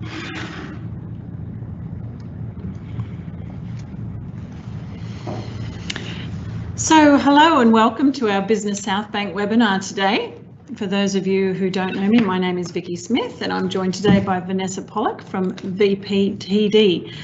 So hello and welcome to our Business South Bank webinar today. For those of you who don't know me, my name is Vicky Smith and I'm joined today by Vanessa Pollock from VPTD.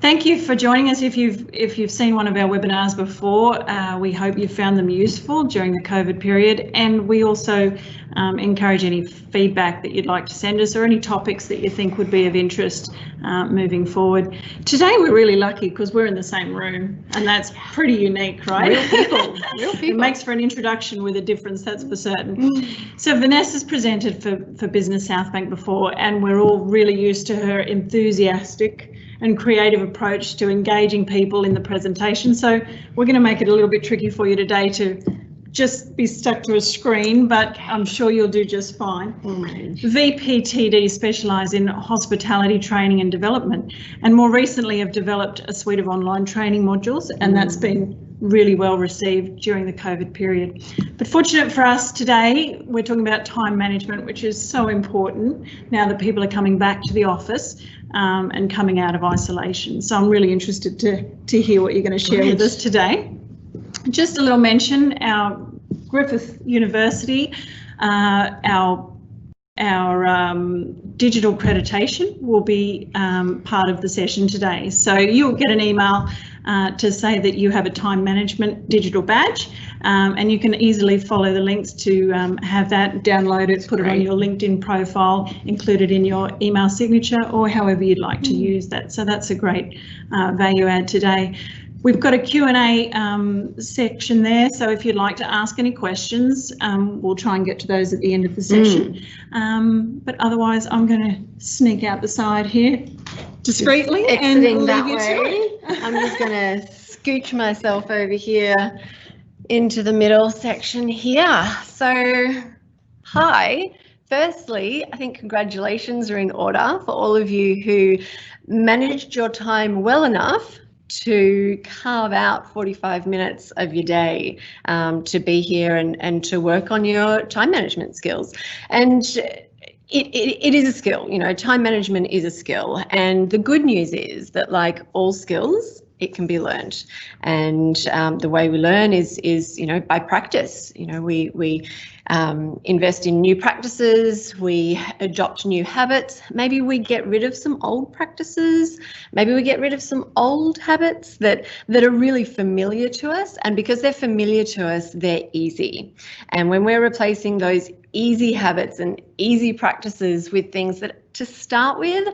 Thank you for joining us. If you've seen one of our webinars before, we hope you found them useful during the COVID period, and we also encourage any feedback that you'd like to send us or any topics that you think would be of interest moving forward. Today we're really lucky because we're in the same room, and that's pretty unique, right? Real people, real people. It makes for an introduction with a difference, that's for certain. So Vanessa's presented for Business South Bank before, and we're all really used to her enthusiastic and creative approach to engaging people in the presentation. So we're going to make it a little bit tricky for you today to just be stuck to a screen, but I'm sure you'll do just fine. VPTD specialise in hospitality training and development, and more recently have developed a suite of online training modules, and that's been really well received during the COVID period. But fortunate for us today, we're talking about time management, which is so important now that people are coming back to the office and coming out of isolation. So I'm really interested to hear what you're going to share with us today. Just a little mention, our Griffith University, our digital accreditation will be part of the session today. So you'll get an email to say that you have a time management digital badge, and you can easily follow the links to have that, download it, put it on your LinkedIn profile, include it in your email signature, or however you'd like to use that. So that's a great value add today. We've got a Q&A section there, so if you'd like to ask any questions, we'll try and get to those at the end of the session. But otherwise, I'm going to sneak out the side here discreetly and leave that you to way. I'm just going to scooch myself over here into the middle section here. So, hi. Firstly, I think congratulations are in order for all of you who managed your time well enough to carve out 45 minutes of your day to be here and to work on your time management skills. And it is a skill, you know, time management is a skill. And the good news is that, like all skills, it can be learned. And the way we learn is you know, by practice. You know, we invest in new practices, we adopt new habits, maybe we get rid of some old practices, maybe we get rid of some old habits that are really familiar to us, and because they're familiar to us, they're easy. And when we're replacing those easy habits and easy practices with things that, to start with,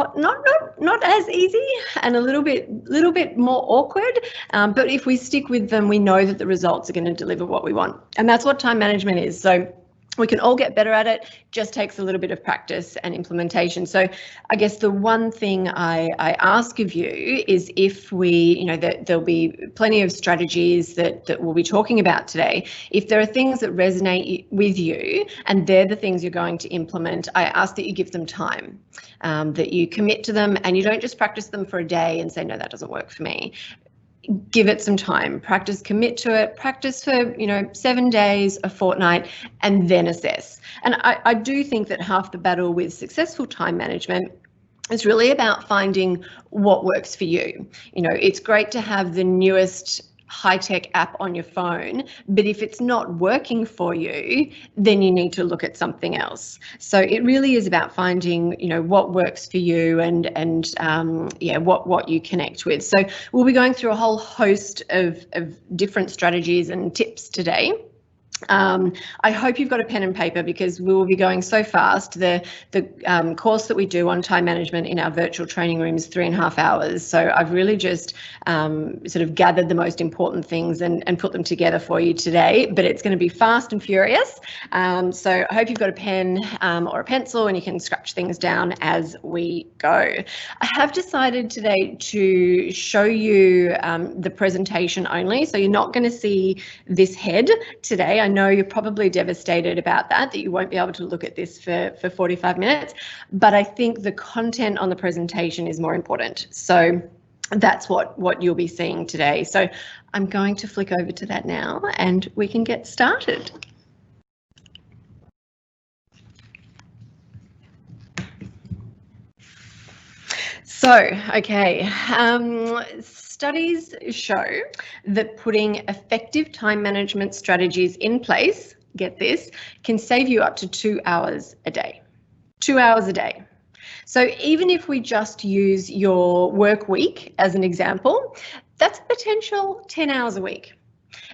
not as easy and a little bit more awkward, but if we stick with them, we know that the results are going to deliver what we want, and that's what time management is. So we can all get better at it, just takes a little bit of practice and implementation. So I guess the one thing I ask of you is, if we, you know, there'll be plenty of strategies that we'll be talking about today. If there are things that resonate with you and they're the things you're going to implement, I ask that you give them time, that you commit to them and you don't just practice them for a day and say, no, that doesn't work for me. Give it some time, practice, commit to it, practice for, you know, 7 days, a fortnight, and then assess. And I do think that half the battle with successful time management is really about finding what works for you. You know, it's great to have the newest high-tech app on your phone, but if it's not working for you, then you need to look at something else. So it really is about finding, you know, what works for you and yeah, what you connect with. So we'll be going through a whole host of different strategies and tips today. I hope you've got a pen and paper, because we will be going so fast. The course that we do on time management in our virtual training room is 3.5 hours. So I've really just sort of gathered the most important things and put them together for you today, but it's going to be fast and furious. So I hope you've got a pen or a pencil and you can scratch things down as we go. I have decided today to show you the presentation only. So you're not going to see this head today. I know you're probably devastated about that you won't be able to look at this for 45 minutes, but I think the content on the presentation is more important. So that's what you'll be seeing today. So I'm going to flick over to that now and we can get started. So, okay, studies show that putting effective time management strategies in place, get this, can save you up to 2 hours a day. 2 hours a day. So even if we just use your work week as an example, that's a potential 10 hours a week.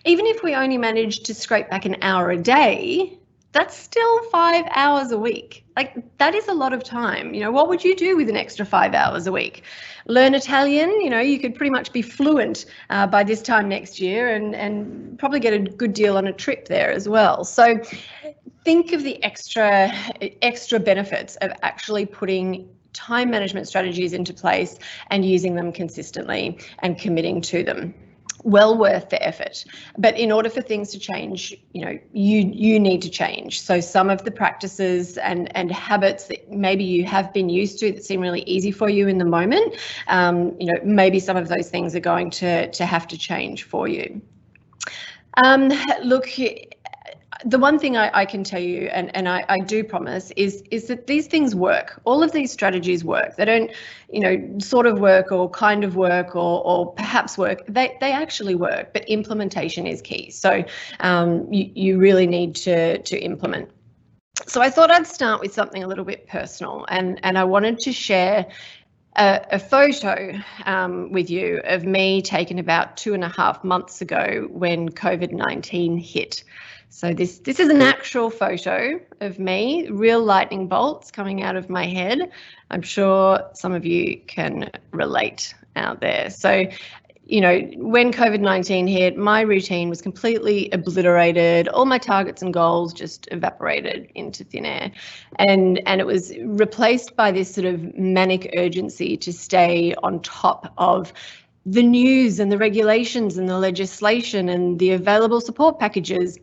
Even if we only manage to scrape back an hour a day, that's still 5 hours a week. Like, that is a lot of time. You know, what would you do with an extra 5 hours a week? Learn Italian, you know, you could pretty much be fluent by this time next year, and probably get a good deal on a trip there as well. So think of the extra benefits of actually putting time management strategies into place and using them consistently and committing to them. Well worth the effort. But in order for things to change, you know, you need to change. So some of the practices and habits that maybe you have been used to that seem really easy for you in the moment, you know, maybe some of those things are going to have to change for you. Look, the one thing I can tell you, and I do promise, is that these things work. All of these strategies work. They don't, you know, sort of work or kind of work or perhaps work. They actually work, but implementation is key. So you really need to implement. So I thought I'd start with something a little bit personal, and I wanted to share a photo with you of me taken about 2.5 months ago when COVID-19 hit. So this is an actual photo of me, real lightning bolts coming out of my head. I'm sure some of you can relate out there. So, you know, when COVID-19 hit, my routine was completely obliterated. All my targets and goals just evaporated into thin air. And it was replaced by this sort of manic urgency to stay on top of the news and the regulations and the legislation and the available support packages.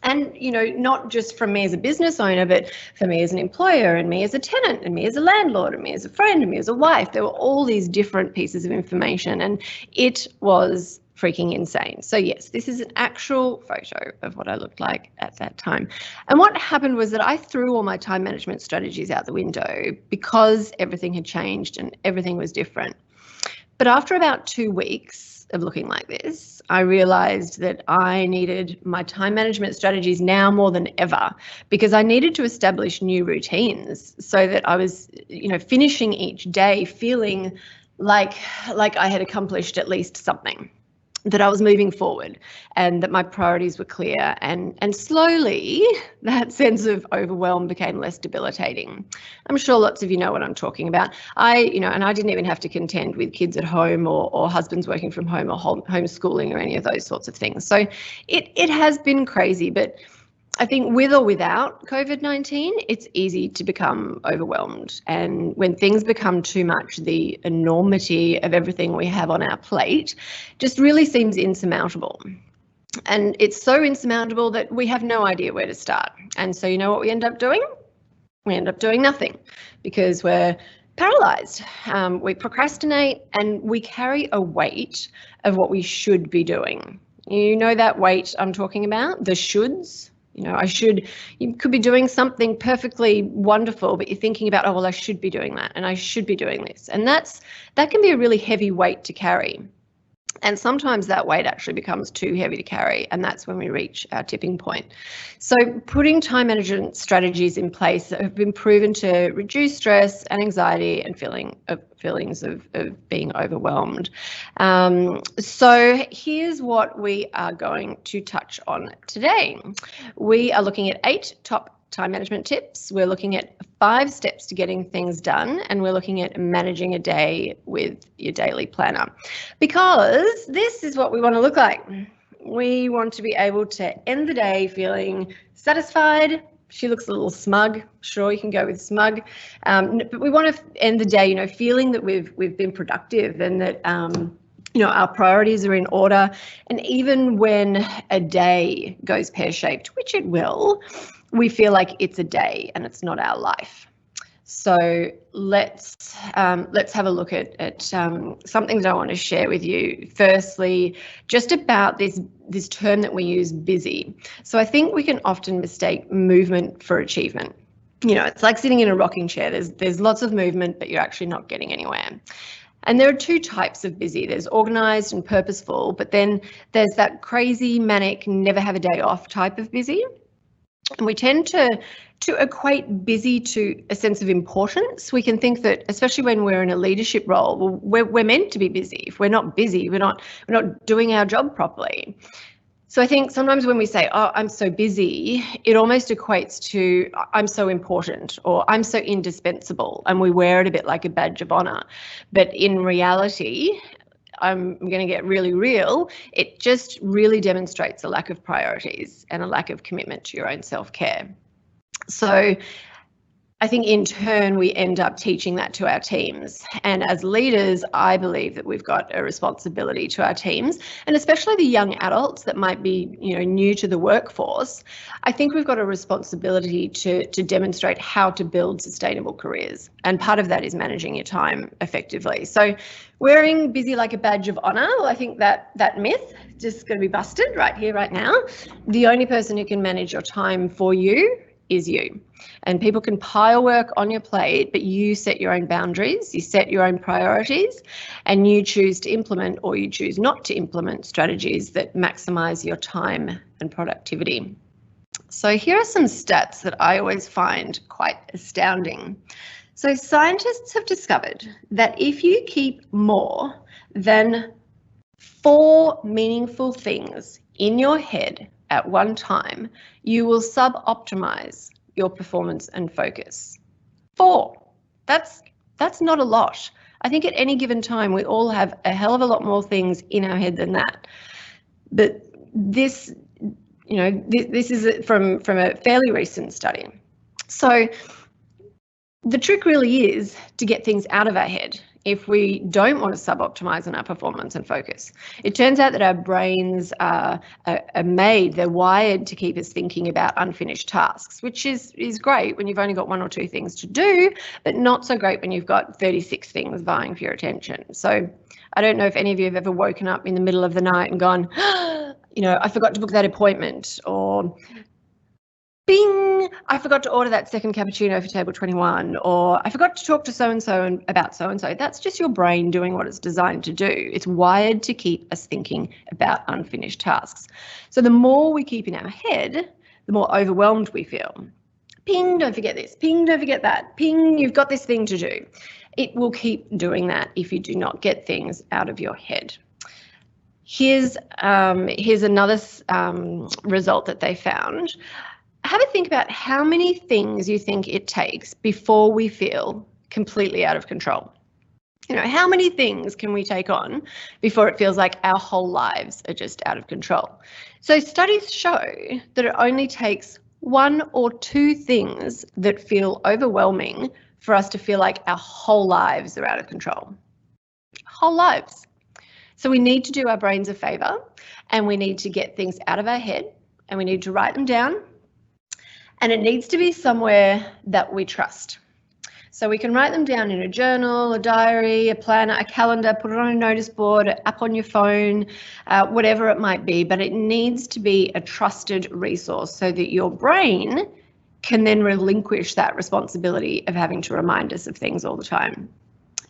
And, you know, not just from me as a business owner, but for me as an employer, and me as a tenant, and me as a landlord, and me as a friend, and me as a wife. There were all these different pieces of information, and it was freaking insane. So yes, this is an actual photo of what I looked like at that time. And what happened was that I threw all my time management strategies out the window because everything had changed and everything was different. But after about 2 weeks of looking like this, I realized that I needed my time management strategies now more than ever, because I needed to establish new routines so that I was, you know, finishing each day feeling like I had accomplished at least something, that I was moving forward and that my priorities were clear, and slowly that sense of overwhelm became less debilitating. I'm sure lots of you know what I'm talking about. And I didn't even have to contend with kids at home or husbands working from home or homeschooling or any of those sorts of things. So it has been crazy, but I think with or without COVID-19, it's easy to become overwhelmed. And when things become too much, the enormity of everything we have on our plate just really seems insurmountable. And it's so insurmountable that we have no idea where to start. And so you know what we end up doing? We end up doing nothing because we're paralyzed. We procrastinate and we carry a weight of what we should be doing. You know that weight I'm talking about, the shoulds. You know, you could be doing something perfectly wonderful, but you're thinking about, oh, well, I should be doing that and I should be doing this. And that can be a really heavy weight to carry. And sometimes that weight actually becomes too heavy to carry, and that's when we reach our tipping point. So putting time management strategies in place that have been proven to reduce stress and anxiety and feelings of being overwhelmed. So here's what we are going to touch on today. We are looking at 8 top time management tips. We're looking at 5 steps to getting things done, and we're looking at managing a day with your daily planner, because this is what we want to look like. We want to be able to end the day feeling satisfied. She looks a little smug. Sure, you can go with smug, but we want to end the day, you know, feeling that we've been productive and that you know, our priorities are in order. And even when a day goes pear-shaped, which it will, we feel like it's a day and it's not our life. So let's have a look at something that I want to share with you. Firstly, just about this term that we use, busy. So I think we can often mistake movement for achievement. It's like sitting in a rocking chair. There's lots of movement, but you're actually not getting anywhere. And there are two types of busy. There's organised and purposeful, but then there's that crazy, manic, never have a day off type of busy. And we tend to equate busy to a sense of importance. We can think that, especially when we're in a leadership role, well, we're meant to be busy. If we're not busy, we're not doing our job properly. So I think sometimes when we say, oh, I'm so busy, it almost equates to I'm so important or I'm so indispensable, and we wear it a bit like a badge of honour. But in reality, I'm going to get really real, it just really demonstrates a lack of priorities and a lack of commitment to your own self-care. So I think in turn, we end up teaching that to our teams. And as leaders, I believe that we've got a responsibility to our teams, and especially the young adults that might be, new to the workforce. I think we've got a responsibility to demonstrate how to build sustainable careers. And part of that is managing your time effectively. So wearing busy like a badge of honour, well, I think that myth is just going to be busted right here, right now. The only person who can manage your time for you is you. And people can pile work on your plate, but you set your own boundaries, you set your own priorities, and you choose to implement or you choose not to implement strategies that maximise your time and productivity. So here are some stats that I always find quite astounding. So scientists have discovered that if you keep more than 4 meaningful things in your head at one time, you will sub-optimize your performance and focus. 4. That's not a lot. I think at any given time, we all have a hell of a lot more things in our head than that. But this is from a fairly recent study. So the trick really is to get things out of our head if we don't want to sub-optimize on our performance and focus. It turns out that our brains are they're wired to keep us thinking about unfinished tasks, which is great when you've only got 1 or 2 things to do, but not so great when you've got 36 things vying for your attention. So I don't know if any of you have ever woken up in the middle of the night and gone, I forgot to book that appointment, or bing, I forgot to order that second cappuccino for table 21, or I forgot to talk to so-and-so about so-and-so. That's just your brain doing what it's designed to do. It's wired to keep us thinking about unfinished tasks. So the more we keep in our head, the more overwhelmed we feel. Ping, don't forget this. Ping, don't forget that. Ping, you've got this thing to do. It will keep doing that if you do not get things out of your head. Here's another result that they found. Have a think about how many things you think it takes before we feel completely out of control. How many things can we take on before it feels like our whole lives are just out of control? So studies show that it only takes 1 or 2 things that feel overwhelming for us to feel like our whole lives are out of control. Whole lives. So we need to do our brains a favour, and we need to get things out of our head, and we need to write them down. And it needs to be somewhere that we trust. So we can write them down in a journal, a diary, a planner, a calendar, put it on a notice board, an app on your phone, whatever it might be, but it needs to be a trusted resource so that your brain can then relinquish that responsibility of having to remind us of things all the time.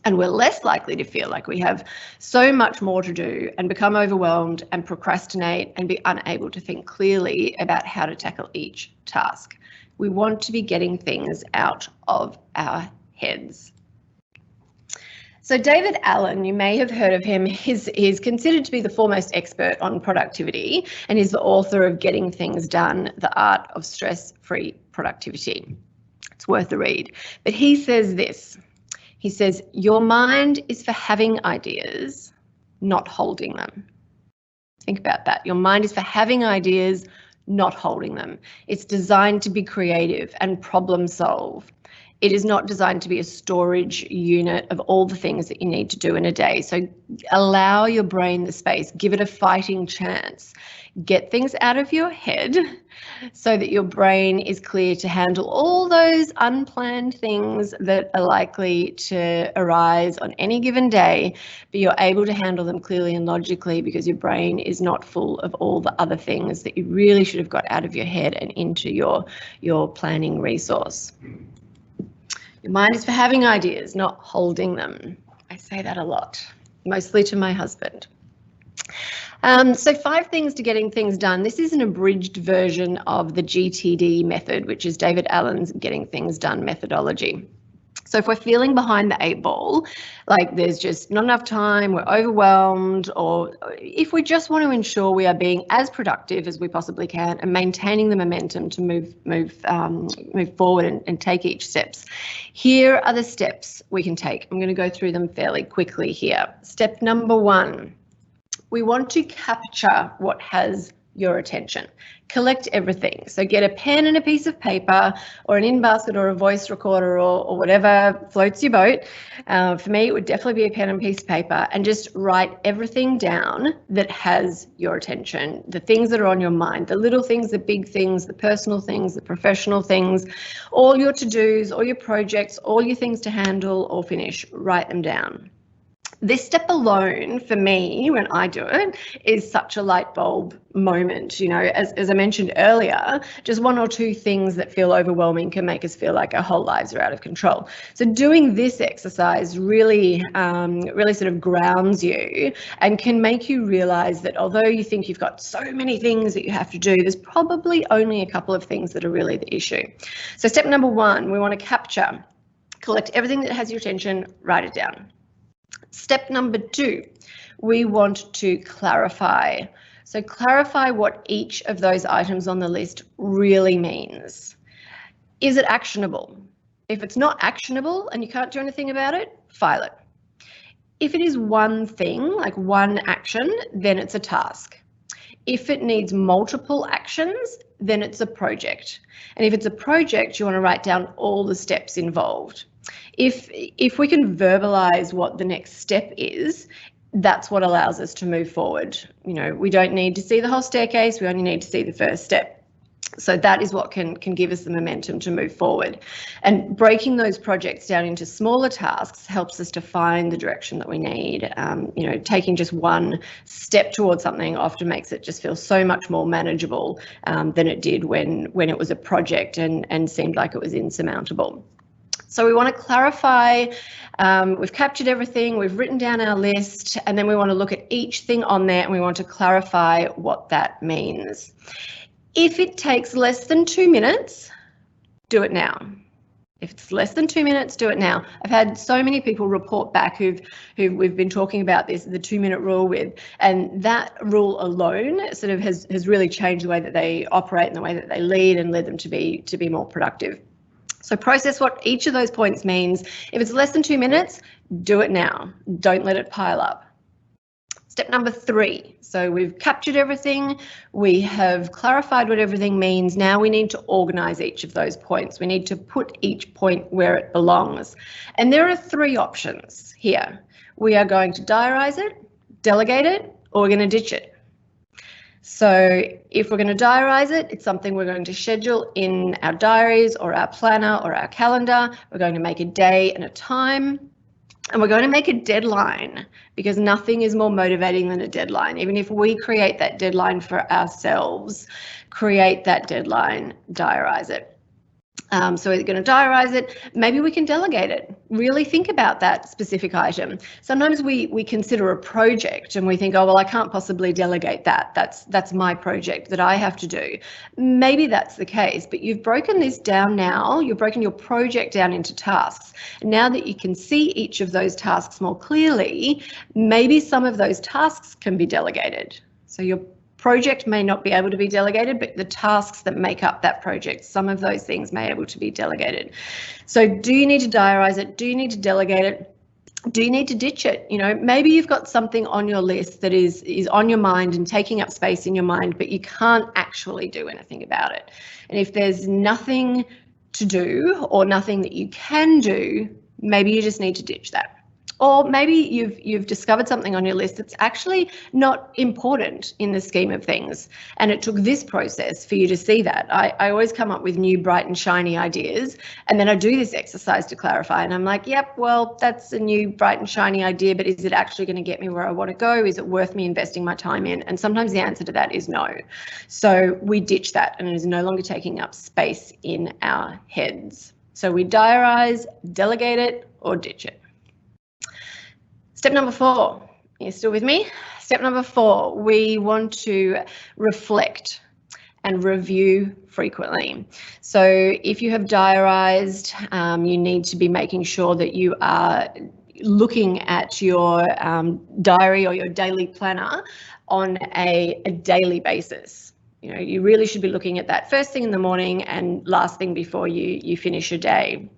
And we're less likely to feel like we have so much more to do and become overwhelmed and procrastinate and be unable to think clearly about how to tackle each task. We want to be getting things out of our heads. So David Allen, you may have heard of him. He's considered to be the foremost expert on productivity, and he's the author of Getting Things Done, The Art of Stress-Free Productivity. It's worth a read. But he says this. He says, your mind is for having ideas, not holding them. Think about that. Your mind is for having ideas, not holding them. It's designed to be creative and problem solve. It is not designed to be a storage unit of all the things that you need to do in a day. So allow your brain the space, give it a fighting chance. Get things out of your head so that your brain is clear to handle all those unplanned things that are likely to arise on any given day, but you're able to handle them clearly and logically because your brain is not full of all the other things that you really should have got out of your head and into your planning resource. Your mind is for having ideas, not holding them. I say that a lot, mostly to my husband. So 5 things to getting things done. This is an abridged version of the GTD method, which is David Allen's Getting Things Done methodology. So if we're feeling behind the 8 ball, like there's just not enough time, we're overwhelmed, or if we just want to ensure we are being as productive as we possibly can and maintaining the momentum to move forward and take each steps, here are the steps we can take. I'm going to go through them fairly quickly here. Step number 1. We want to capture what has your attention. Collect everything. So get a pen and a piece of paper or an in-basket or a voice recorder or whatever floats your boat. For me, it would definitely be a pen and piece of paper, and just write everything down that has your attention. The things that are on your mind, the little things, the big things, the personal things, the professional things, all your to-dos, all your projects, all your things to handle or finish, write them down. This step alone, for me, when I do it, is such a light bulb moment. You know, as I mentioned earlier, just 1 or 2 things that feel overwhelming can make us feel like our whole lives are out of control. So doing this exercise really sort of grounds you and can make you realize that although you think you've got so many things that you have to do, there's probably only a couple of things that are really the issue. So step number 1, we want to capture, collect everything that has your attention, write it down. Step number 2, we want to clarify. So clarify what each of those items on the list really means. Is it actionable? If it's not actionable and you can't do anything about it, file it. If it is one thing, like one action, then it's a task. If it needs multiple actions, then it's a project. And if it's a project, you want to write down all the steps involved. If we can verbalize what the next step is, that's what allows us to move forward. You know, we don't need to see the whole staircase, we only need to see the first step. So that is what can give us the momentum to move forward. And breaking those projects down into smaller tasks helps us to find the direction that we need. You know, taking just one step towards something often makes it just feel so much more manageable than it did when it was a project and seemed like it was insurmountable. So we want to clarify, we've captured everything, we've written down our list, and then we want to look at each thing on there and we want to clarify what that means. If it takes less than 2 minutes, do it now. If it's less than 2 minutes, do it now. I've had so many people report back who we've been talking about this, the 2-minute rule with, and that rule alone sort of has really changed the way that they operate and the way that they lead and led them to be more productive. So process what each of those points means. If it's less than 2 minutes, do it now. Don't let it pile up. Step number 3. So we've captured everything. We have clarified what everything means. Now we need to organize each of those points. We need to put each point where it belongs. And there are 3 options here. We are going to diarize it, delegate it, or we're going to ditch it. So if we're going to diarize it, it's something we're going to schedule in our diaries or our planner or our calendar. We're going to make a day and a time, and we're going to make a deadline, because nothing is more motivating than a deadline. Even if we create that deadline for ourselves, create that deadline, diarize it. So we're going to diarize it. Maybe we can delegate it. Really think about that specific item. Sometimes we consider a project and we think, oh, well, I can't possibly delegate that. That's my project that I have to do. Maybe that's the case, but you've broken this down now. You've broken your project down into tasks. Now that you can see each of those tasks more clearly, maybe some of those tasks can be delegated. So your project may not be able to be delegated, but the tasks that make up that project, some of those things may be able to be delegated. So do you need to diarize it? Do you need to delegate it? Do you need to ditch it? You know, maybe you've got something on your list that is on your mind and taking up space in your mind, but you can't actually do anything about it. And if there's nothing to do or nothing that you can do, maybe you just need to ditch that. Or maybe you've discovered something on your list that's actually not important in the scheme of things, and it took this process for you to see that. I always come up with new bright and shiny ideas, and then I do this exercise to clarify, and I'm like, yep, well, that's a new bright and shiny idea, but is it actually going to get me where I want to go? Is it worth me investing my time in? And sometimes the answer to that is no. So we ditch that, and it is no longer taking up space in our heads. So we diarise, delegate it, or ditch it. Step number 4, are you still with me? Step number 4, we want to reflect and review frequently. So if you have diarised, you need to be making sure that you are looking at your diary or your daily planner on a daily basis. You know, you really should be looking at that first thing in the morning and last thing before you finish your day.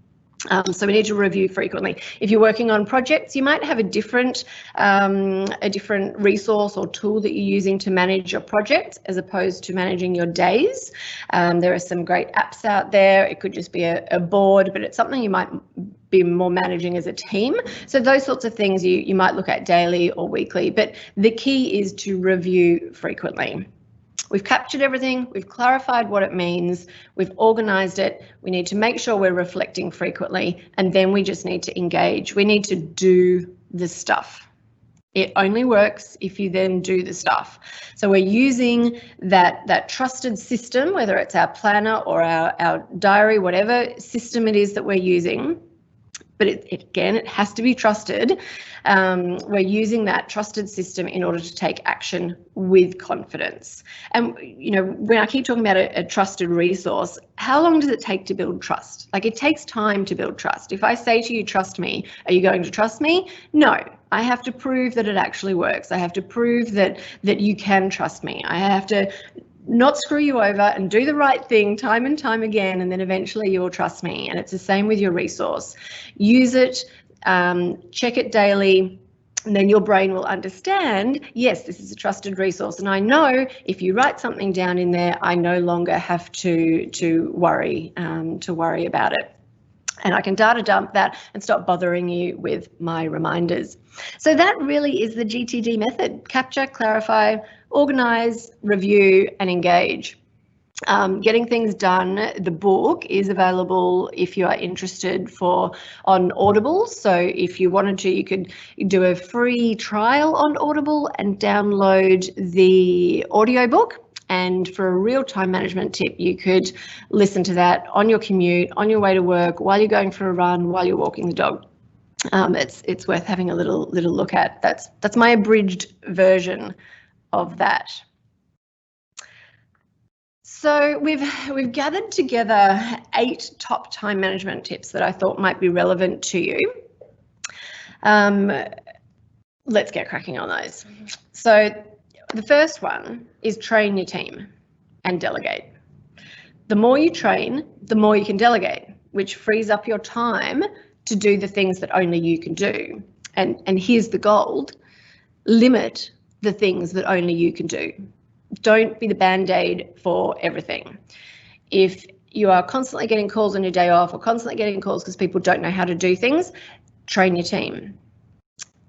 So we need to review frequently. If you're working on projects, you might have a different resource or tool that you're using to manage your project as opposed to managing your days. There are some great apps out there. It could just be a board, but it's something you might be more managing as a team. So those sorts of things you might look at daily or weekly, but the key is to review frequently. We've captured everything, we've clarified what it means, we've organised it, we need to make sure we're reflecting frequently, and then we just need to engage. We need to do the stuff. It only works if you then do the stuff. So we're using that trusted system, whether it's our planner or our diary, whatever system it is that we're using, but again, it has to be trusted. We're using that trusted system in order to take action with confidence. And, you know, when I keep talking about a trusted resource, how long does it take to build trust? Like, it takes time to build trust. If I say to you, trust me, are you going to trust me? No, I have to prove that it actually works. I have to prove that you can trust me. I have to not screw you over and do the right thing time and time again, and then eventually you will trust me. And it's the same with your resource. Use it, check it daily, and then your brain will understand, yes, this is a trusted resource. And I know if you write something down in there, I no longer have to worry about it. And I can data dump that and stop bothering you with my reminders. So that really is the GTD method: capture, clarify, organise, review, and engage. Getting things done. The book is available if you are interested on Audible. So if you wanted to, you could do a free trial on Audible and download the audiobook. And for a real time management tip, you could listen to that on your commute, on your way to work, while you're going for a run, while you're walking the dog. It's worth having a little look at. That's my abridged version of that. So we've gathered together 8 top time management tips that I thought might be relevant to you. Let's get cracking on those. So the first one is train your team and delegate. The more you train, the more you can delegate, which frees up your time to do the things that only you can do. And here's the gold: limit the things that only you can do. Don't be the band-aid for everything. If you are constantly getting calls on your day off or constantly getting calls because people don't know how to do things, train your team.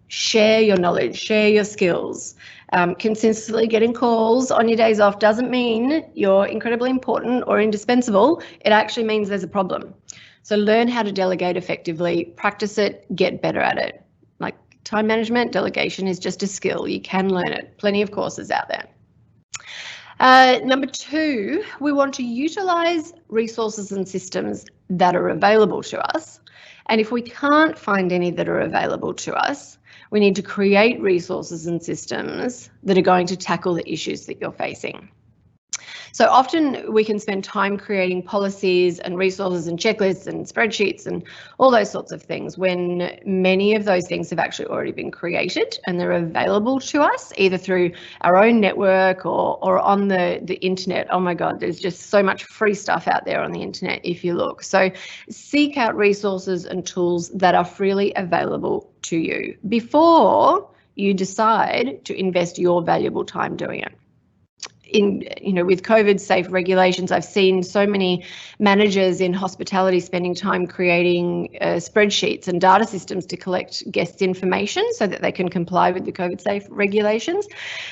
Share your knowledge, share your skills. Consistently getting calls on your days off doesn't mean you're incredibly important or indispensable. It actually means there's a problem. So learn how to delegate effectively, practice it, get better at it. Like time management, delegation is just a skill. You can learn it. Plenty of courses out there. Number 2, we want to utilise resources and systems that are available to us. And if we can't find any that are available to us, we need to create resources and systems that are going to tackle the issues that you're facing. So often we can spend time creating policies and resources and checklists and spreadsheets and all those sorts of things when many of those things have actually already been created and they're available to us either through our own network or on the internet. Oh my God, there's just so much free stuff out there on the internet if you look. So seek out resources and tools that are freely available to you before you decide to invest your valuable time doing it. with COVID safe regulations, I've seen so many managers in hospitality spending time creating spreadsheets and data systems to collect guests' information so that they can comply with the COVID safe regulations.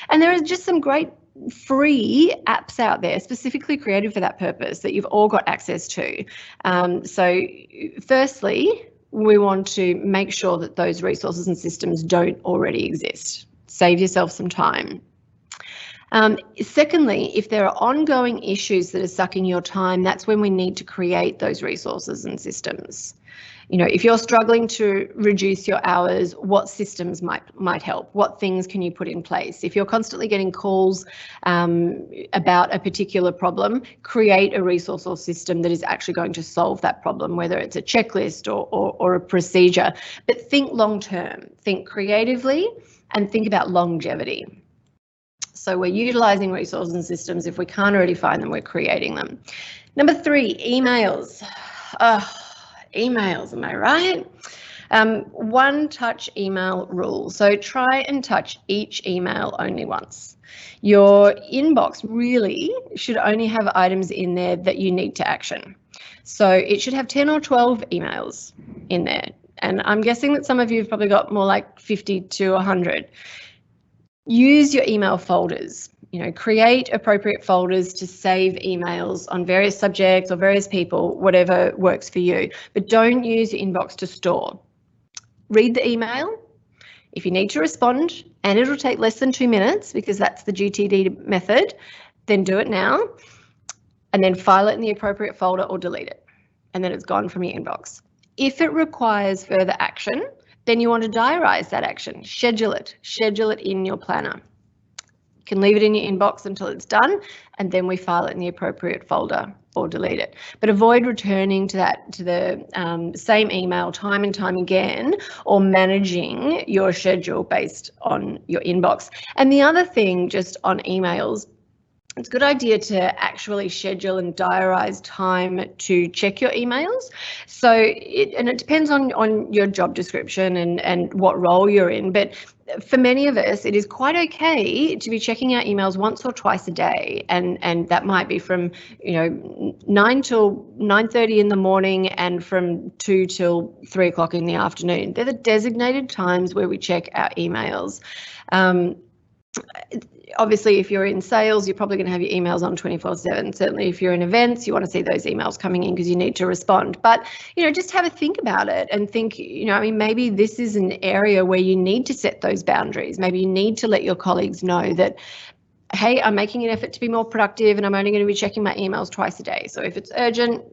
And there are just some great free apps out there specifically created for that purpose that you've all got access to. So firstly, we want to make sure that those resources and systems don't already exist. Save yourself some time. Secondly, if there are ongoing issues that are sucking your time, that's when we need to create those resources and systems. If you're struggling to reduce your hours, what systems might help? What things can you put in place? If you're constantly getting calls about a particular problem, create a resource or system that is actually going to solve that problem, whether it's a checklist or a procedure. But think long term, think creatively, and think about longevity. So we're utilising resources and systems. If we can't already find them, we're creating them. Number 3, emails. Emails, am I right? One-touch email rule. So try and touch each email only once. Your inbox really should only have items in there that you need to action. So it should have 10 or 12 emails in there. And I'm guessing that some of you have probably got more like 50 to 100. Use your email folders. Create appropriate folders to save emails on various subjects or various people, whatever works for you. But don't use your inbox to store. Read the email. If you need to respond, and it'll take less than 2 minutes because that's the VPTD method, then do it now. And then file it in the appropriate folder or delete it. And then it's gone from your inbox. If it requires further action, then you want to diarise that action. Schedule it in your planner. You can leave it in your inbox until it's done, and then we file it in the appropriate folder or delete it. But avoid returning to the same email time and time again, or managing your schedule based on your inbox. And the other thing just on emails, it's a good idea to actually schedule and diarise time to check your emails. So it depends on your job description and what role you're in. But for many of us, it is quite okay to be checking our emails once or twice a day. And that might be from 9 till 9:30 in the morning and from 2 till 3 o'clock in the afternoon. They're the designated times where we check our emails. Obviously, if you're in sales, you're probably going to have your emails on 24/7. Certainly, if you're in events, you want to see those emails coming in because you need to respond. But, just have a think about it and think, maybe this is an area where you need to set those boundaries. Maybe you need to let your colleagues know that, hey, I'm making an effort to be more productive and I'm only going to be checking my emails twice a day. So if it's urgent,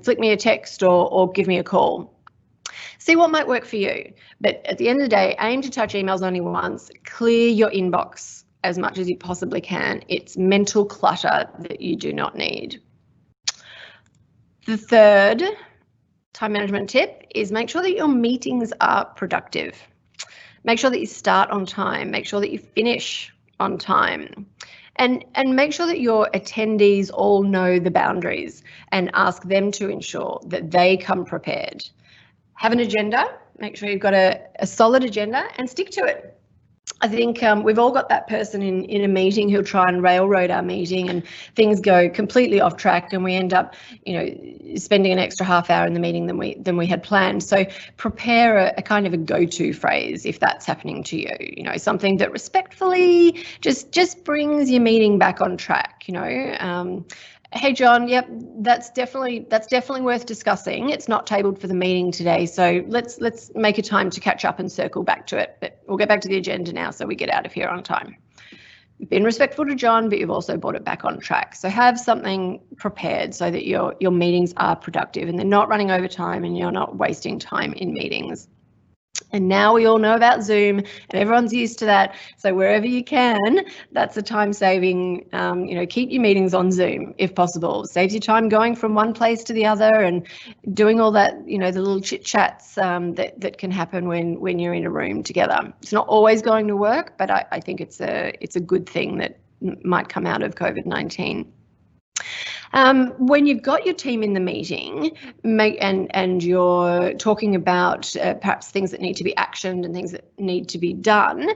flick me a text or give me a call. See what might work for you. But at the end of the day, aim to touch emails only once. Clear your inbox as much as you possibly can. It's mental clutter that you do not need. The third time management tip is make sure that your meetings are productive. Make sure that you start on time. Make sure that you finish on time. And make sure that your attendees all know the boundaries and ask them to ensure that they come prepared. Have an agenda. Make sure you've got a solid agenda and stick to it. I think we've all got that person in a meeting who'll try and railroad our meeting and things go completely off track and we end up, spending an extra half hour in the meeting than we had planned. So prepare a kind of a go-to phrase if that's happening to you, something that respectfully just brings your meeting back on track, Hey John, yep, that's definitely worth discussing. It's not tabled for the meeting today, so let's make a time to catch up and circle back to it. But we'll get back to the agenda now so we get out of here on time. You've been respectful to John, but you've also brought it back on track. So have something prepared so that your meetings are productive and they're not running over time and you're not wasting time in meetings. And now we all know about Zoom and everyone's used to that. So wherever you can, that's a time saving, keep your meetings on Zoom if possible. Saves you time going from one place to the other and doing all that, the little chit chats that can happen when you're in a room together. It's not always going to work, but I think it's a good thing that might come out of COVID-19. When you've got your team in the meeting and you're talking about perhaps things that need to be actioned and things that need to be done,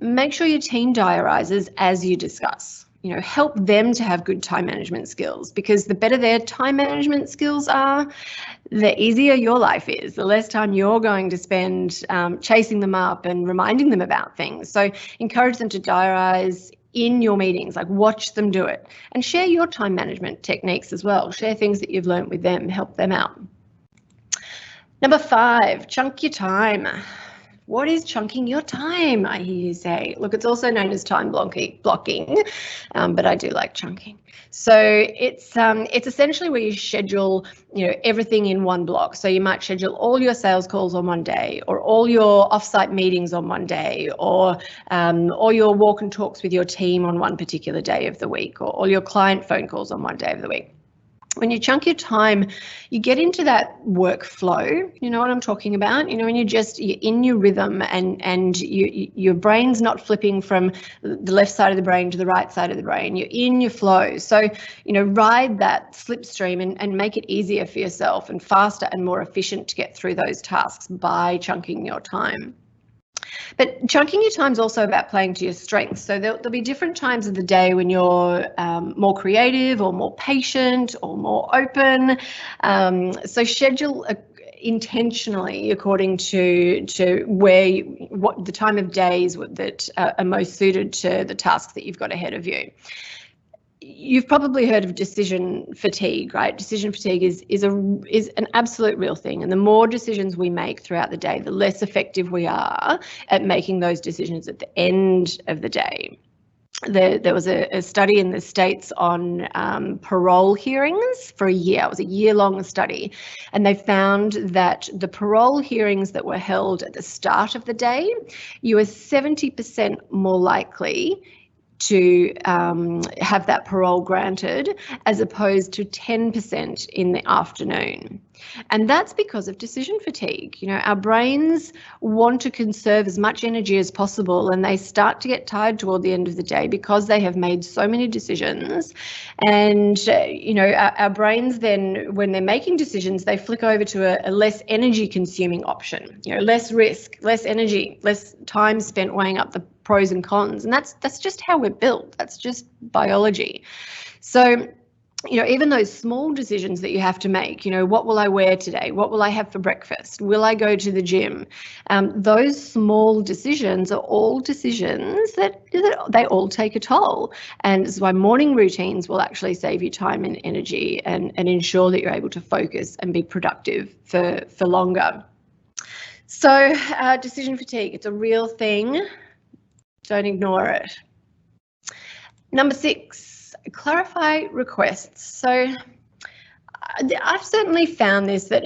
make sure your team diarises as you discuss. help them to have good time management skills, because the better their time management skills are, the easier your life is, the less time you're going to spend chasing them up and reminding them about things. So encourage them to diarise in your meetings, like watch them do it, and share your time management techniques as well. Share things that you've learned with them, help them out. Number 5, chunk your time. What is chunking your time, I hear you say? Look, it's also known as time blocking, but I do like chunking. So it's essentially where you schedule, everything in one block. So you might schedule all your sales calls on one day, or all your offsite meetings on one day, or your walk and talks with your team on one particular day of the week, or all your client phone calls on one day of the week. When you chunk your time, you get into that workflow. You know what I'm talking about? When you're in your rhythm, and your brain's not flipping from the left side of the brain to the right side of the brain. You're in your flow. So, ride that slipstream and make it easier for yourself and faster and more efficient to get through those tasks by chunking your time. But chunking your time is also about playing to your strengths. So there'll be different times of the day when you're more creative, or more patient, or more open. So schedule intentionally according to what the time of days that are most suited to the tasks that you've got ahead of you. You've probably heard of decision fatigue, right? Decision fatigue is an absolute real thing, and the more decisions we make throughout the day, the less effective we are at making those decisions at the end of the day. There was a study in the States on parole hearings for a year. It was a year-long study, and they found that the parole hearings that were held at the start of the day, you were 70% more likely to have that parole granted, as opposed to 10% in the afternoon. And that's because of decision fatigue. Our brains want to conserve as much energy as possible, and they start to get tired toward the end of the day because they have made so many decisions. And, our brains then, when they're making decisions, they flick over to a less energy consuming option, less risk, less energy, less time spent weighing up the pros and cons. And that's just how we're built. That's just biology. So, even those small decisions that you have to make, what will I wear today? What will I have for breakfast? Will I go to the gym? Those small decisions are all decisions that they all take a toll. And this is why morning routines will actually save you time and energy, and ensure that you're able to focus and be productive for longer. So decision fatigue, it's a real thing. Don't ignore it. Number 6, clarify requests. So I've certainly found this, that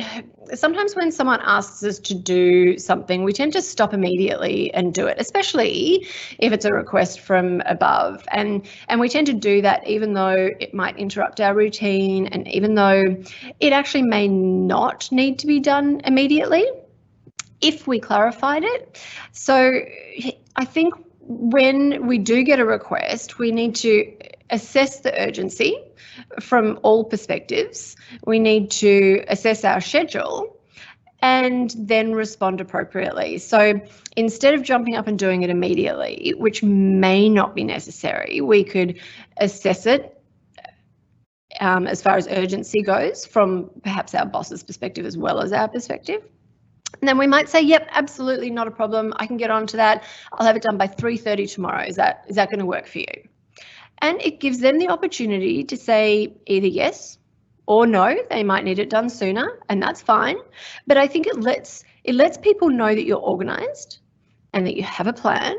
sometimes when someone asks us to do something, we tend to stop immediately and do it, especially if it's a request from above. And we tend to do that even though it might interrupt our routine, and even though it actually may not need to be done immediately if we clarified it. So I think when we do get a request, we need to assess the urgency from all perspectives. We need to assess our schedule and then respond appropriately. So instead of jumping up and doing it immediately, which may not be necessary, we could assess it as far as urgency goes from perhaps our boss's perspective as well as our perspective. And then we might say, yep, absolutely not a problem. I can get on to that. I'll have it done by 3:30 tomorrow. Is that going to work for you? And it gives them the opportunity to say either yes or no. They might need it done sooner, and that's fine. But I think it lets people know that you're organised, and that you have a plan,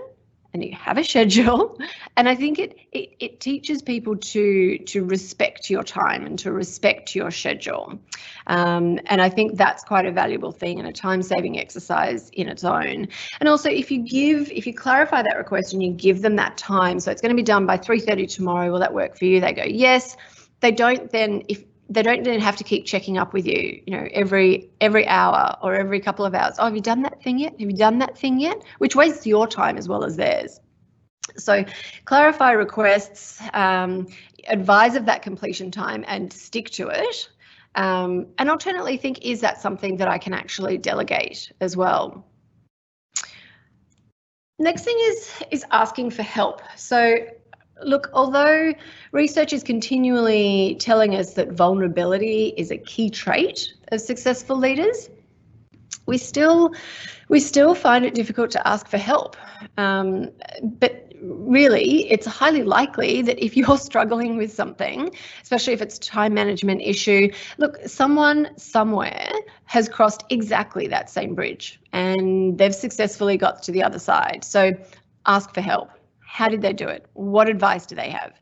and you have a schedule. And I think it teaches people to respect your time and to respect your schedule. And I think that's quite a valuable thing and a time-saving exercise in its own. And also, if you clarify that request and you give them that time, so it's going to be done by 3:30 tomorrow, will that work for you? They go yes. They don't then have to keep checking up with you, every hour or every couple of hours. Oh, have you done that thing yet? Have you done that thing yet? Which wastes your time as well as theirs. So clarify requests, advise of that completion time and stick to it. And alternately think, is that something that I can actually delegate as well? Next thing is asking for help. So Look, although research is continually telling us that vulnerability is a key trait of successful leaders, we still find it difficult to ask for help. But really, it's highly likely that if you're struggling with something, especially if it's a time management issue, look, someone somewhere has crossed exactly that same bridge and they've successfully got to the other side. So ask for help. How did they do it? What advice do they have?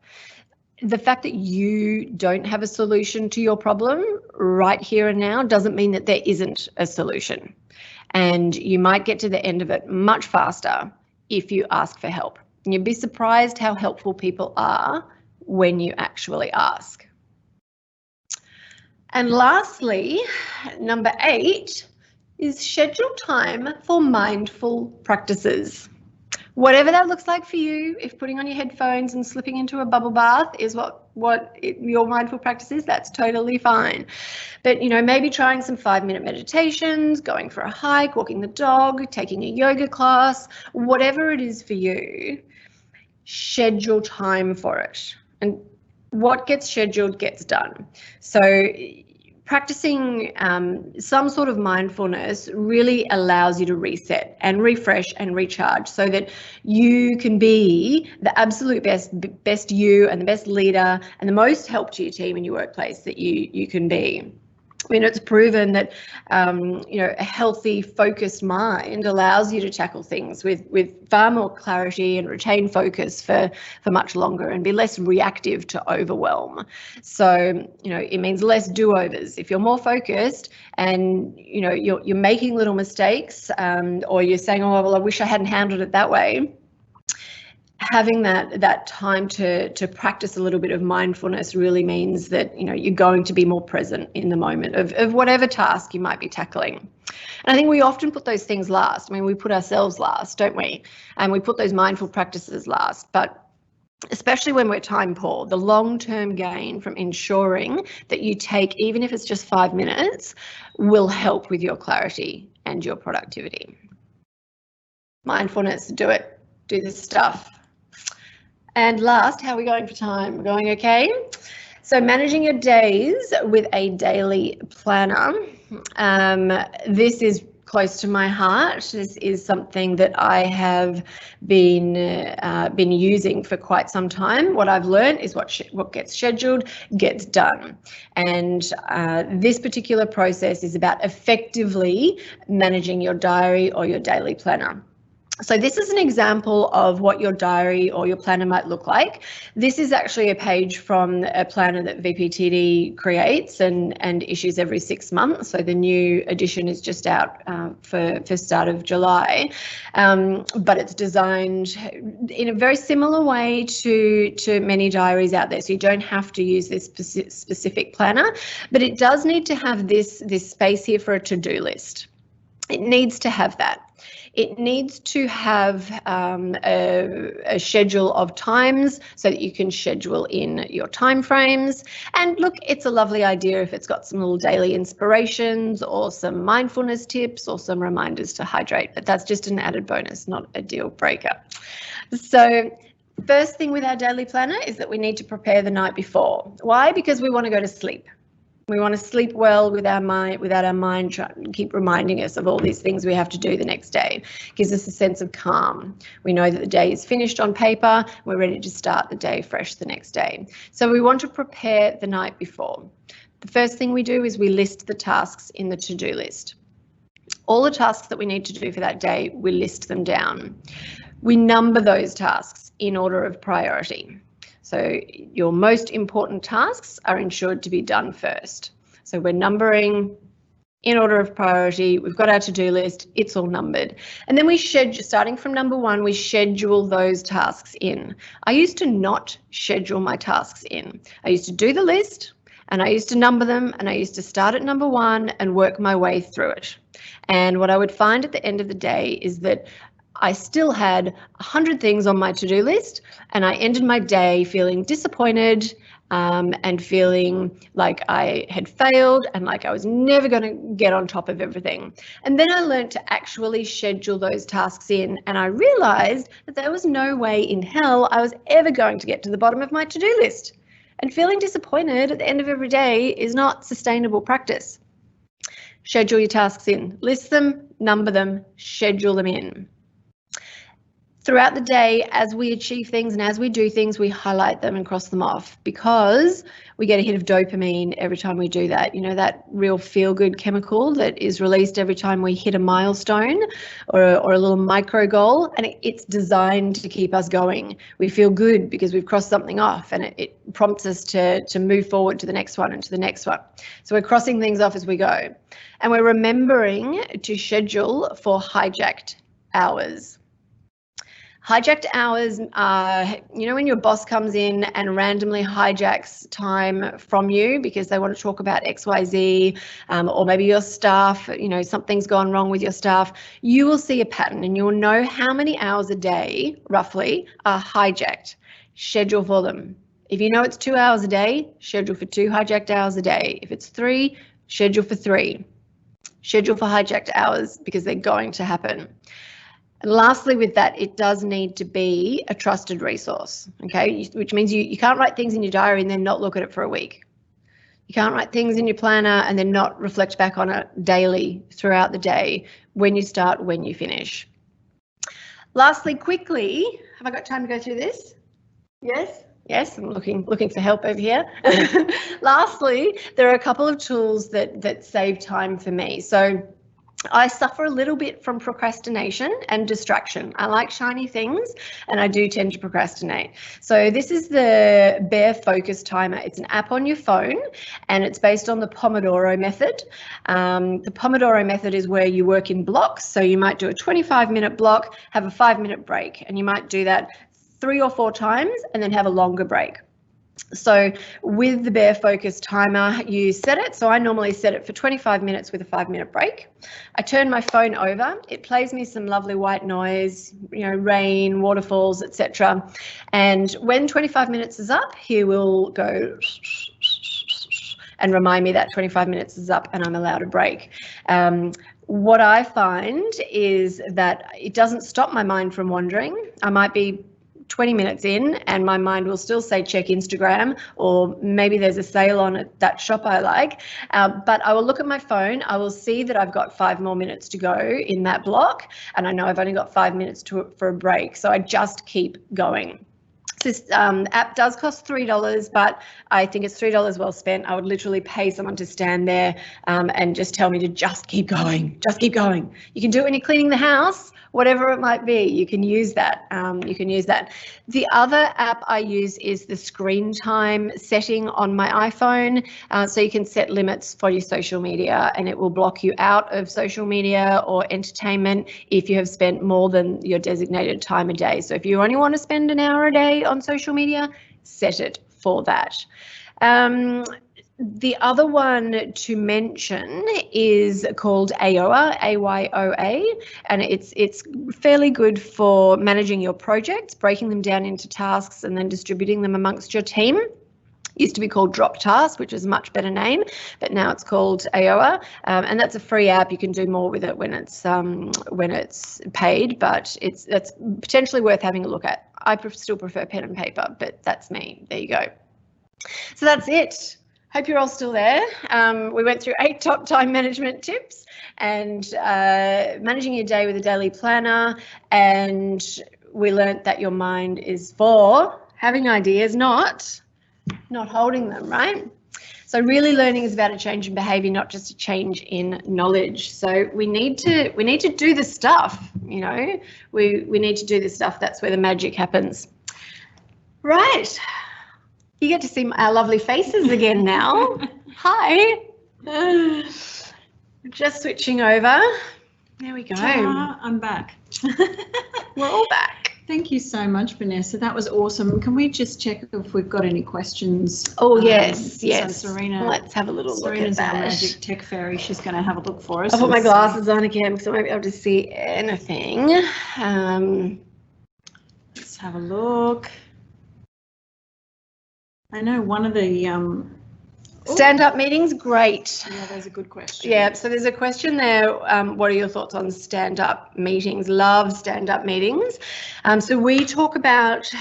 The fact that you don't have a solution to your problem right here and now doesn't mean that there isn't a solution. And you might get to the end of it much faster if you ask for help. And you'd be surprised how helpful people are when you actually ask. And lastly, number 8 is schedule time for mindful practices. Whatever that looks like for you, if putting on your headphones and slipping into a bubble bath is your mindful practice is, that's totally fine. But, maybe trying some 5-minute meditations, going for a hike, walking the dog, taking a yoga class, whatever it is for you, schedule time for it. And what gets scheduled gets done. So practicing some sort of mindfulness really allows you to reset and refresh and recharge so that you can be the absolute best you and the best leader and the most help to your team and your workplace that you can be. I mean, it's proven that, a healthy, focused mind allows you to tackle things with far more clarity and retain focus for much longer and be less reactive to overwhelm. So, it means less do-overs. If you're more focused and, you're making little mistakes or you're saying, oh, well, I wish I hadn't handled it that way, having that time to practice a little bit of mindfulness really means that you're going to be more present in the moment of whatever task you might be tackling. And I think we often put those things last. I mean, we put ourselves last, don't we? And we put those mindful practices last. But especially when we're time poor, the long-term gain from ensuring that you take, even if it's just 5 minutes, will help with your clarity and your productivity. Mindfulness, do it. Do this stuff. And last, how are we going for time? We're going okay? So managing your days with a daily planner. This is close to my heart. This is something that I have been using for quite some time. What I've learned is what gets scheduled gets done. And this particular process is about effectively managing your diary or your daily planner. So this is an example of what your diary or your planner might look like. This is actually a page from a planner that VPTD creates and issues every 6 months. So the new edition is just out for start of July, but it's designed in a very similar way to many diaries out there. So you don't have to use this specific planner, but it does need to have this space here for a to-do list. It needs to have that. It needs to have a schedule of times so that you can schedule in your time frames. And look, it's a lovely idea if it's got some little daily inspirations or some mindfulness tips or some reminders to hydrate, but that's just an added bonus, not a deal breaker. So first thing with our daily planner is that we need to prepare the night before. Why? Because we want to go to sleep. We want to sleep well without our mind trying to keep reminding us of all these things we have to do the next day. It gives us a sense of calm. We know that the day is finished on paper. We're ready to start the day fresh the next day. So we want to prepare the night before. The first thing we do is we list the tasks in the to-do list. All the tasks that we need to do for that day, we list them down. We number those tasks in order of priority. So your most important tasks are ensured to be done first. So we're numbering in order of priority. We've got our to-do list. It's all numbered. And then we schedule, starting from number 1, we schedule those tasks in. I used to not schedule my tasks in. I used to do the list and I used to number them and I used to start at number 1 and work my way through it. And what I would find at the end of the day is that I still had 100 things on my to-do list and I ended my day feeling disappointed, and feeling like I had failed and like I was never going to get on top of everything. And then I learned to actually schedule those tasks in, and I realized that there was no way in hell I was ever going to get to the bottom of my to-do list. And feeling disappointed at the end of every day is not sustainable practice. Schedule your tasks in, list them, number them, schedule them in. Throughout the day, as we achieve things and as we do things, we highlight them and cross them off, because we get a hit of dopamine every time we do that. You know, that real feel-good chemical that is released every time we hit a milestone or a little micro goal, and it's designed to keep us going. We feel good because we've crossed something off, and it prompts us to move forward to the next one and to the next one. So we're crossing things off as we go, and we're remembering to schedule for hijacked hours. Hijacked hours are, you know, when your boss comes in and randomly hijacks time from you because they want to talk about XYZ, or maybe your staff, you know, something's gone wrong with your staff, you will see a pattern and you'll know how many hours a day, roughly, are hijacked. Schedule for them. If you know it's 2 hours a day, schedule for 2 hijacked hours a day. If it's 3, schedule for 3. Schedule for hijacked hours because they're going to happen. And lastly, with that, it does need to be a trusted resource, okay? Which means you can't write things in your diary and then not look at it for a week. You can't write things in your planner and then not reflect back on it daily throughout the day, when you start, when you finish. Lastly, quickly, have I got time to go through this? Yes? Yes, I'm looking for help over here. Lastly, there are a couple of tools that save time for me. So I suffer a little bit from procrastination and distraction. I like shiny things and I do tend to procrastinate. So this is the Bear Focus Timer. It's an app on your phone and it's based on the Pomodoro method. The Pomodoro method is where you work in blocks. So you might do a 25-minute block, have a 5-minute break, and you might do that 3 or 4 times and then have a longer break. So with the Bear Focus Timer, you set it. So I normally set it for 25 minutes with a 5-minute break. I turn my phone over. It plays me some lovely white noise, you know, rain, waterfalls, etc. And when 25 minutes is up, he will go and remind me that 25 minutes is up and I'm allowed a break. What I find is that it doesn't stop my mind from wandering. I might be 20 minutes in and my mind will still say check Instagram, or maybe there's a sale on at that shop I like, but I will look at my phone, I will see that I've got 5 more minutes to go in that block, and I know I've only got 5 minutes for a break, so I just keep going. This app does cost $3, but I think it's $3 well spent. I would literally pay someone to stand there and just tell me to just keep going, just keep going. You can do it when you're cleaning the house, whatever it might be, you can use that. The other app I use is the screen time setting on my iPhone. So you can set limits for your social media and it will block you out of social media or entertainment if you have spent more than your designated time a day. So if you only want to spend an hour a day on social media, set it for that. The other one to mention is called AYOA, AYOA, and it's fairly good for managing your projects, breaking them down into tasks and then distributing them amongst your team. Used to be called Drop Task, which is a much better name, but now it's called AYOA, and that's a free app. You can do more with it when it's paid, but it's potentially worth having a look at. I still prefer pen and paper, but that's me. There you go. So that's it. Hope you're all still there. We went through 8 top time management tips and managing your day with a daily planner, and we learnt that your mind is for having ideas, not holding them, right? So really learning is about a change in behaviour, not just a change in knowledge. So we need to do the stuff, you know, we need to do the stuff. That's where the magic happens. Right. You get to see our lovely faces again now. Hi. Just switching over. There we go. Ta-da, I'm back. We're all back. Thank you so much, Vanessa. That was awesome. Can we just check if we've got any questions? Oh, yes. So Serena, let's have a little look at Serena's that. our magic tech fairy. She's going to have a look for us. I'll put my glasses on again because I won't be able to see anything. Let's have a look. I know one of the stand-up meetings, great. Yeah, that's a good question. Yeah, so there's a question there. What are your thoughts on stand-up meetings? Love stand-up meetings. So we talk about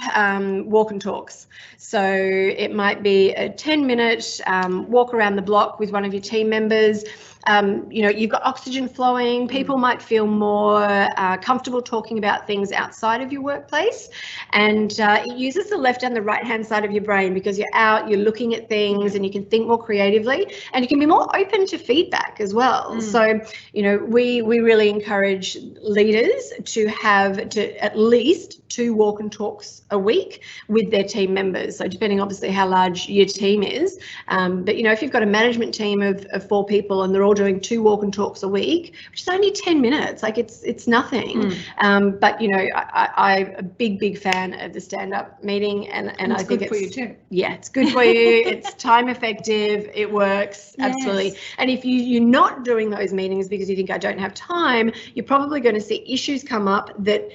walk and talks. So it might be a 10-minute walk around the block with one of your team members. You know, you've got oxygen flowing. People might feel more comfortable talking about things outside of your workplace, and it uses the left and the right hand side of your brain because you're out, you're looking at things, and you can think more creatively, and you can be more open to feedback as well. So, you know, we really encourage leaders to have at least 2 walk and talks a week with their team members. So depending obviously how large your team is, but you know, if you've got a management team of 4 people and they're all doing 2 walk and talks a week, which is only 10 minutes, like it's nothing. But you know, I'm a big fan of the stand-up meeting, and I think it's good for you too. Yeah, it's good for you. It's time effective. It works. Yes. Absolutely. And if you're not doing those meetings because you think I don't have time, you're probably going to see issues come up that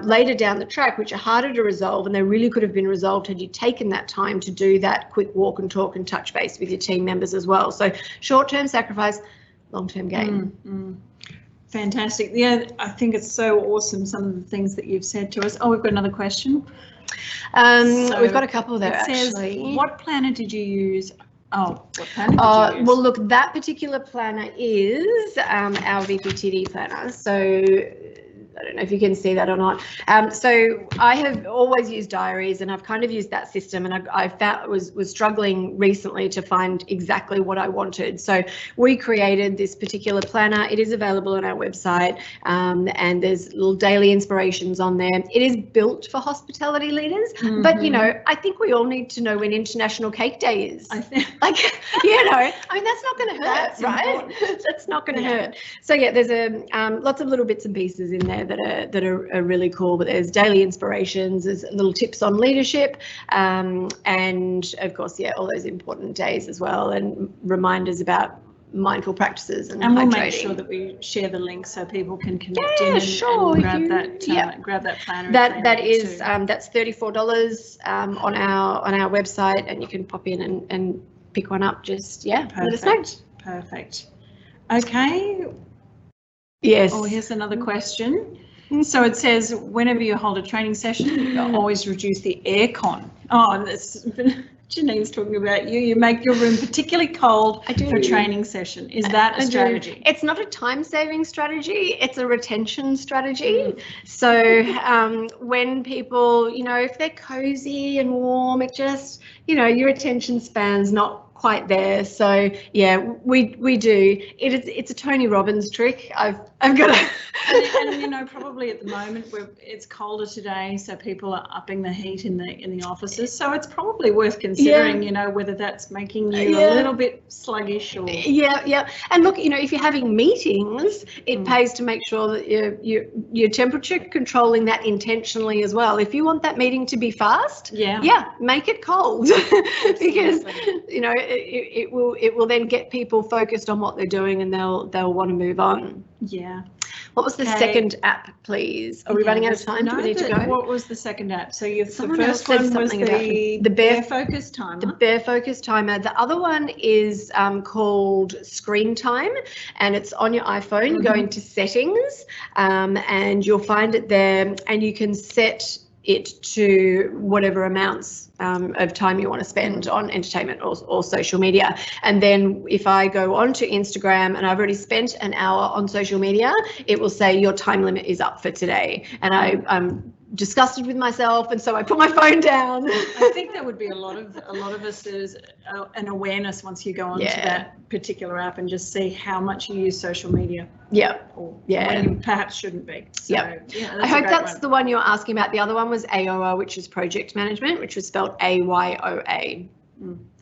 later down the track, which are harder to resolve, and they really could have been resolved had you taken that time to do that quick walk and talk and touch base with your team members as well. So short-term sacrifice, long-term gain. Fantastic. Yeah, I think it's so awesome, some of the things that you've said to us. Oh, we've got another question. So we've got a couple there, actually. Says, what planner did you use? Oh, what planner did you use? Well, look, that particular planner is our VPTD planner. So I don't know if you can see that or not. So I have always used diaries, and I've kind of used that system, and I found was struggling recently to find exactly what I wanted. So we created this particular planner. It is available on our website, and there's little daily inspirations on there. It is built for hospitality leaders, but you know, I think we all need to know when International Cake Day is. I think, like, you know, I mean, that's not going to hurt, right? That's not going to hurt. So yeah, there's lots of little bits and pieces in there that are really cool, but there's daily inspirations, there's little tips on leadership, and of course, yeah, all those important days as well, and reminders about mindful practices and we'll hydrating. Make sure that we share the link so people can connect in and grab that planner. That's $34 on our website, and you can pop in and pick one up. Just let us know. Perfect. Okay. Yes. Oh, here's another question. So it says, whenever you hold a training session, always reduce the aircon. Oh, that's Janine's talking about you. You make your room particularly cold for a training session. Is that a strategy? It's not a time-saving strategy. It's a retention strategy. So when people, you know, if they're cozy and warm, it just, you know, your attention span's not quite there. So yeah, we do. It's a Tony Robbins trick. I've got to. and you know, probably at the moment it's colder today, so people are upping the heat in the offices. So it's probably worth considering, you know, whether that's making you a little bit sluggish or. Yeah. And look, you know, if you're having meetings, it pays to make sure that you're temperature controlling that intentionally as well. If you want that meeting to be fast, make it cold because you know it will then get people focused on what they're doing, and they'll want to move on. Yeah. What was the second app, please? Are we running out of time? Do we need to go? What was the second app? So the first one was the Bear Focus Timer. The Bear Focus Timer. The other one is called Screen Time, and it's on your iPhone. Go into Settings, and you'll find it there, and you can set it to whatever amounts of time you want to spend on entertainment or social media. And then if I go onto Instagram and I've already spent an hour on social media, it will say your time limit is up for today. And I'm disgusted with myself, and so I put my phone down. I think there would be a lot of us, there's an awareness once you go onto that particular app and just see how much you use social media. Or when you perhaps shouldn't be. So, I hope that's the one you're asking about. The other one was AOA, which is project management, which was spelled AYOA.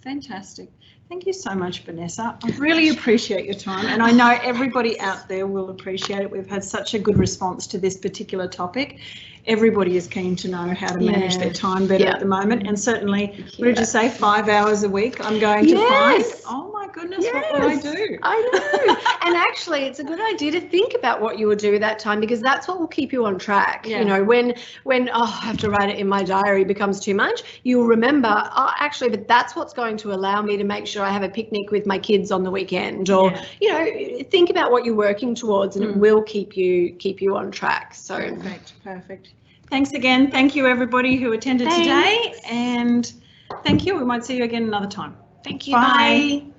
Fantastic. Thank you so much, Vanessa. I really appreciate your time, and I know everybody out there will appreciate it. We've had such a good response to this particular topic. everybody is keen to know how to manage their time better at the moment. And certainly, what did you say, 5 hours a week I'm going to find? Oh my goodness, what would I do? I know. And actually, it's a good idea to think about what you will do with that time, because that's what will keep you on track. You know, when I have to write it in my diary becomes too much, you'll remember, oh, actually, but that's what's going to allow me to make sure I have a picnic with my kids on the weekend, or you know, think about what you're working towards, and it will keep you on track. So perfect. Thanks again. Thank you everybody who attended today, and thank you. We might see you again another time. Thank you. Bye.